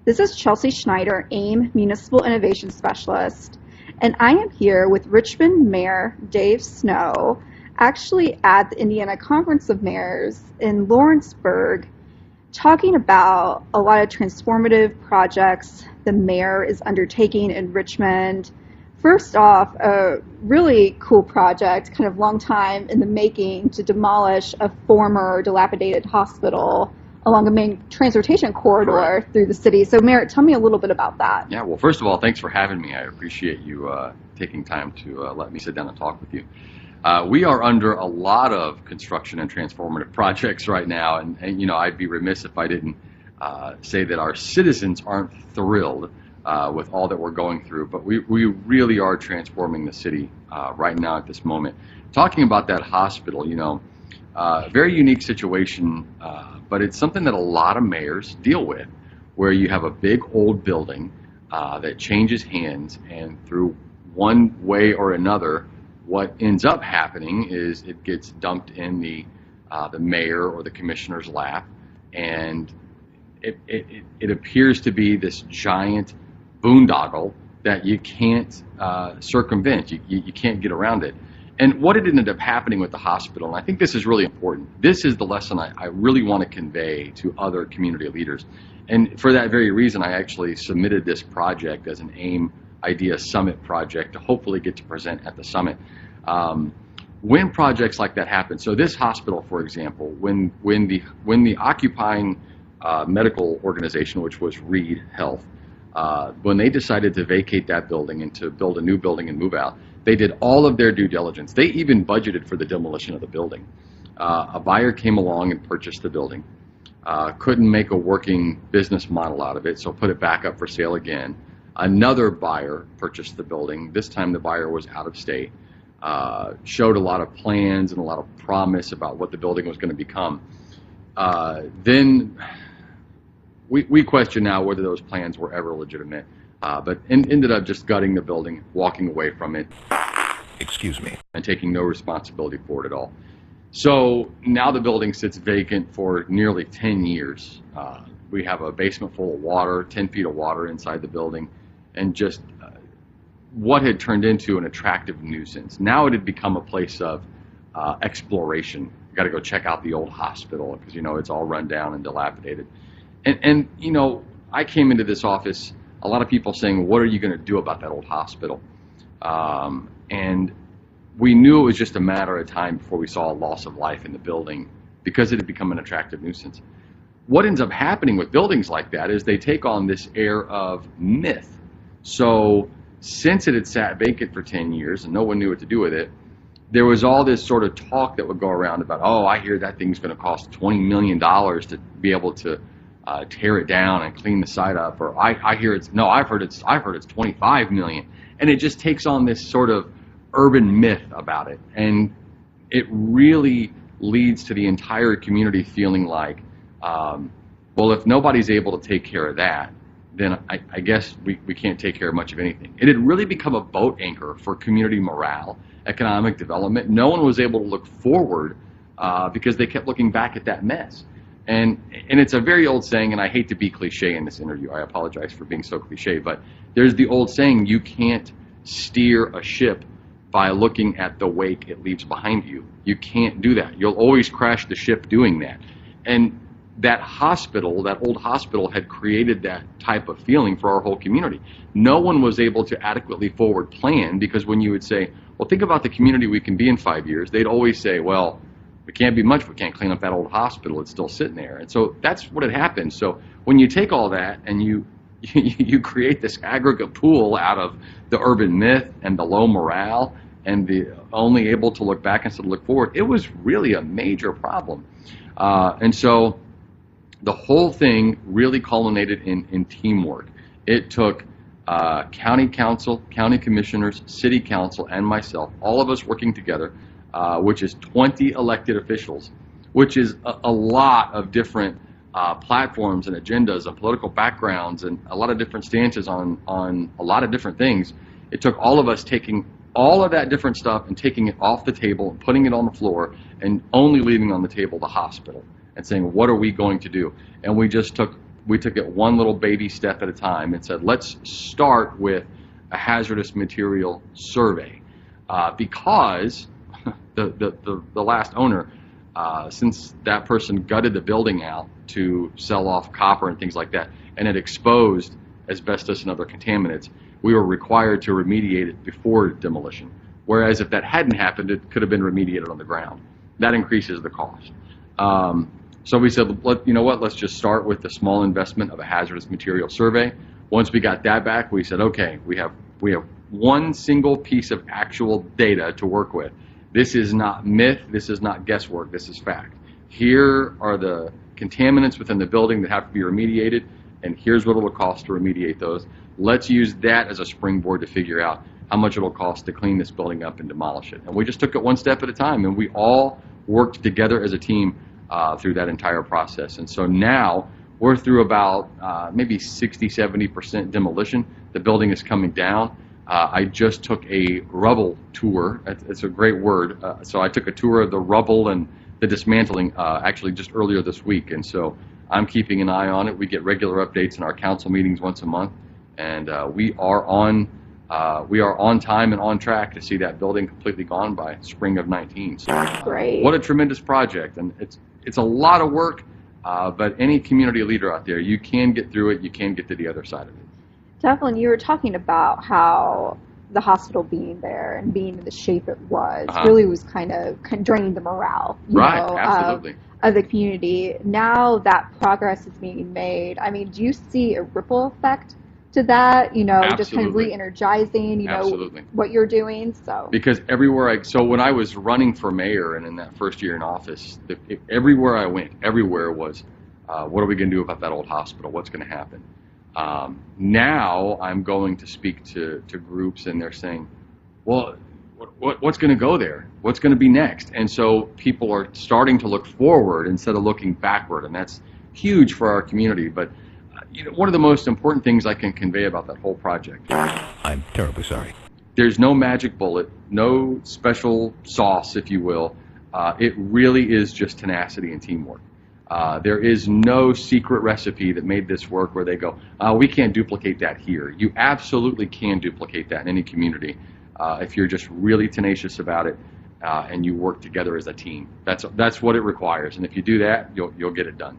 This is Chelsea Schneider, AIM Municipal Innovation Specialist, and I am here with Richmond Mayor Dave Snow, actually at the Indiana Conference of Mayors in Lawrenceburg, talking about a lot of transformative projects the mayor is undertaking in Richmond. First off, a really cool project, kind of long time in the making, to demolish a former dilapidated hospital along a main transportation corridor through the city. So, Mayor, tell me a little bit about that. Yeah, well, first of all, thanks for having me. I appreciate you taking time to let me sit down and talk with you. We are under a lot of construction and transformative projects right now, and you know, I'd be remiss if I didn't say that our citizens aren't thrilled with all that we're going through, but we really are transforming the city right now at this moment. Talking about that hospital, you know, very unique situation, but it's something that a lot of mayors deal with, where you have a big old building that changes hands, and through one way or another, what ends up happening is it gets dumped in the mayor or the commissioner's lap, and it appears to be this giant boondoggle that you can't circumvent. You can't get around it. And what had ended up happening with the hospital, and I think this is really important, this is the lesson I really want to convey to other community leaders. And for that very reason, I actually submitted this project as an AIM Idea Summit project to hopefully get to present at the summit. When projects like that happen, so this hospital, for example, when the occupying medical organization, which was Reed Health, when they decided to vacate that building and to build a new building and move out, they did all of their due diligence. They even budgeted for the demolition of the building. A buyer came along and purchased the building, couldn't make a working business model out of it, so put it back up for sale again. Another buyer purchased the building. This time the buyer was out of state, showed a lot of plans and a lot of promise about what the building was going to become. Then we question now whether those plans were ever legitimate, but ended up just gutting the building, walking away from it. Excuse me. And taking no responsibility for it at all. So now the building sits vacant for nearly 10 years. We have a basement full of water, 10 feet of water inside the building, and just what had turned into an attractive nuisance. Now it had become a place of exploration. You got to go check out the old hospital because, you know, it's all run down and dilapidated. And you know, I came into this office, a lot of people saying, what are you going to do about that old hospital? And we knew it was just a matter of time before we saw a loss of life in the building because it had become an attractive nuisance. What ends up happening with buildings like that is they take on this air of myth. So since it had sat vacant for 10 years and no one knew what to do with it, there was all this sort of talk that would go around about, oh, I hear that thing's going to cost $20 million to be able to tear it down and clean the site up, or I've heard it's 25 million, and it just takes on this sort of urban myth about it, and it really leads to the entire community feeling like, well, if nobody's able to take care of that, then I guess we can't take care of much of anything. It had really become a boat anchor for community morale, economic development. No one was able to look forward because they kept looking back at that mess. And it's a very old saying, and I hate to be cliche in this interview. I apologize for being so cliche, but there's the old saying, you can't steer a ship by looking at the wake it leaves behind you. You can't do that. You'll always crash the ship doing that. And that hospital, that old hospital, had created that type of feeling for our whole community. No one was able to adequately forward plan, because when you would say, well, think about the community we can be in 5 years, they'd always say, well, we can't be much, we can't clean up that old hospital, it's still sitting there. And so that's what had happened. So when you take all that and you create this aggregate pool out of the urban myth and the low morale and the only able to look back instead of look forward, it was really a major problem. And so the whole thing really culminated in teamwork. It took county council, county commissioners, city council, and myself, all of us working together, which is 20 elected officials, which is a lot of different platforms and agendas and political backgrounds and a lot of different stances on a lot of different things. It took all of us taking all of that different stuff and taking it off the table and putting it on the floor and only leaving on the table the hospital and saying, what are we going to do? And we just took we took it one little baby step at a time and said, let's start with a hazardous material survey, because the last owner, since that person gutted the building out to sell off copper and things like that, and it exposed asbestos and other contaminants, we were required to remediate it before demolition. Whereas if that hadn't happened, it could have been remediated on the ground. That increases the cost. So we said, you know what, let's just start with the small investment of a hazardous material survey. Once we got that back, we said, okay, we have one single piece of actual data to work with. This is not myth, this is not guesswork, this is fact. Here are the contaminants within the building that have to be remediated, and here's what it'll cost to remediate those. Let's use that as a springboard to figure out how much it'll cost to clean this building up and demolish it. And we just took it one step at a time, and we all worked together as a team through that entire process. And so now we're through about maybe 60–70% demolition. The building is coming down. I just took a rubble tour. It's a great word. So I took a tour of the rubble and the dismantling actually just earlier this week. And so I'm keeping an eye on it. We get regular updates in our council meetings once a month, and we are on time and on track to see that building completely gone by spring of 19. So, Great. What a tremendous project, and it's a lot of work, but any community leader out there, you can get through it. You can get to the other side of it. Definitely. You were talking about how the hospital being there and being in the shape it was really was kind of drained the morale, Absolutely. Of the community. Now that progress is being made, I mean, do you see a ripple effect to that, just kind of re-energizing, Absolutely. what you're doing? So because so when I was running for mayor and in that first year in office, everywhere I went, everywhere was, what are we going to do about that old hospital? What's going to happen? Now I'm going to speak to groups, and they're saying, well, what's going to go there? What's going to be next? And so people are starting to look forward instead of looking backward, and that's huge for our community. But one of the most important things I can convey about that whole project, I'm terribly sorry. There's no magic bullet, no special sauce, if you will. It really is just tenacity and teamwork. There is no secret recipe that made this work where they go, we can't duplicate that here. You absolutely can duplicate that in any community if you're just really tenacious about it and you work together as a team. That's what it requires, and if you do that, you'll get it done.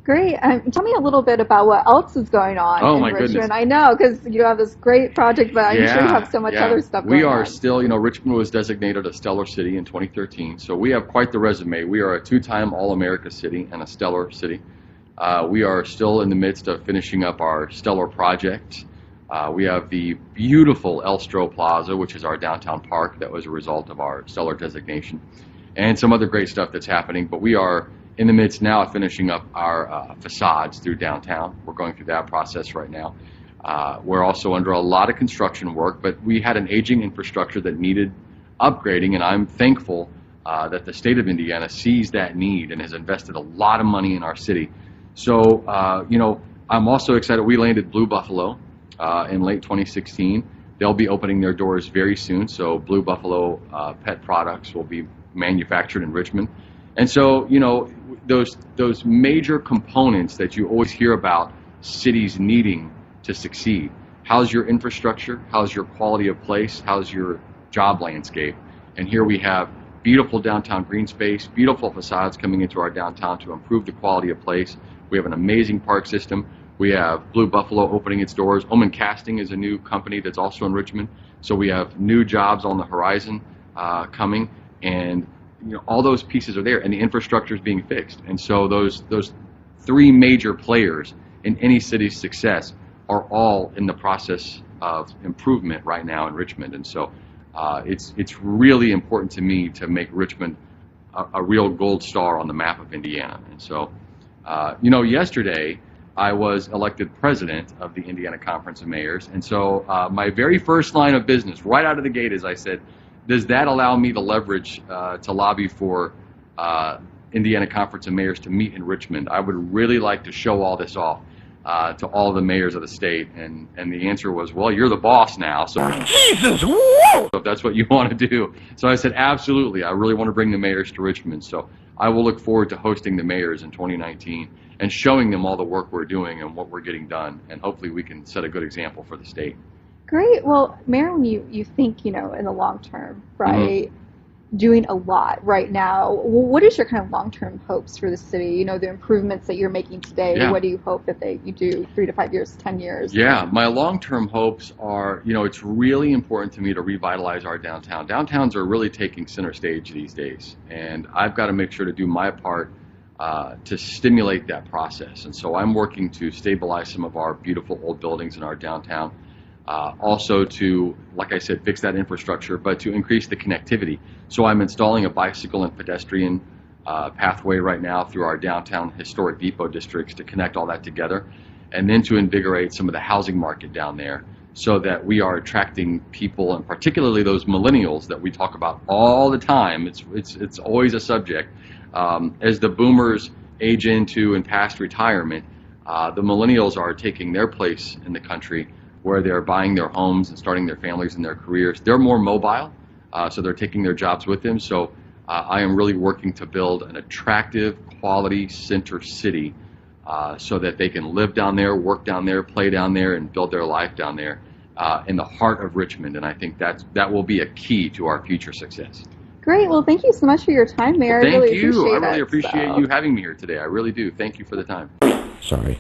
Great. Tell me a little bit about what else is going on in Richmond. Goodness. I know, because you have this great project, but I'm sure you have so much other stuff going on. We are still, Richmond was designated a stellar city in 2013, so we have quite the resume. We are a two-time All-America city and a stellar city. We are still in the midst of finishing up our stellar project. We have the beautiful Elstro Plaza, which is our downtown park that was a result of our stellar designation, and some other great stuff that's happening, but we are in the midst now of finishing up our facades through downtown. We're going through that process right now. We're also under a lot of construction work, but we had an aging infrastructure that needed upgrading, and I'm thankful that the state of Indiana sees that need and has invested a lot of money in our city. So, I'm also excited. We landed Blue Buffalo in late 2016. They'll be opening their doors very soon, so Blue Buffalo pet products will be manufactured in Richmond. And so, those major components that you always hear about cities needing to succeed. How's your infrastructure? How's your quality of place? How's your job landscape? And here we have beautiful downtown green space, beautiful facades coming into our downtown to improve the quality of place. We have an amazing park system. We have Blue Buffalo opening its doors. Omen Casting is a new company that's also in Richmond. So we have new jobs on the horizon coming, and all those pieces are there, and the infrastructure is being fixed. And so those three major players in any city's success are all in the process of improvement right now in Richmond. And so it's really important to me to make Richmond a real gold star on the map of Indiana. And so, yesterday I was elected president of the Indiana Conference of Mayors. And so my very first line of business right out of the gate is I said, does that allow me the leverage to lobby for Indiana Conference of Mayors to meet in Richmond? I would really like to show all this off to all the mayors of the state. And the answer was, well, you're the boss now. So Jesus, whoa! if that's what you want to do. So I said, absolutely. I really want to bring the mayors to Richmond. So I will look forward to hosting the mayors in 2019 and showing them all the work we're doing and what we're getting done, and hopefully we can set a good example for the state. Great. Well, Mayor, when you think, in the long term, right, doing a lot right now, what is your kind of long-term hopes for the city? The improvements that you're making today, Yeah. what do you hope that you do 3 to 5 years, 10 years? Yeah, my long-term hopes are, it's really important to me to revitalize our downtown. Downtowns are really taking center stage these days, and I've got to make sure to do my part to stimulate that process. And so I'm working to stabilize some of our beautiful old buildings in our downtown. Also to, like I said, fix that infrastructure, but to increase the connectivity. So I'm installing a bicycle and pedestrian pathway right now through our downtown historic depot districts to connect all that together, and then to invigorate some of the housing market down there so that we are attracting people, and particularly those millennials that we talk about all the time. It's always a subject. As the boomers age into and past retirement, the millennials are taking their place in the country, where they're buying their homes and starting their families and their careers. They're more mobile, so they're taking their jobs with them. So I am really working to build an attractive, quality center city so that they can live down there, work down there, play down there, and build their life down there in the heart of Richmond. And I think that will be a key to our future success. Great. Well, thank you so much for your time, Mayor. Well, thank I really you. appreciate I really it, appreciate so. you having me here today. I really do. Thank you for the time. Sorry.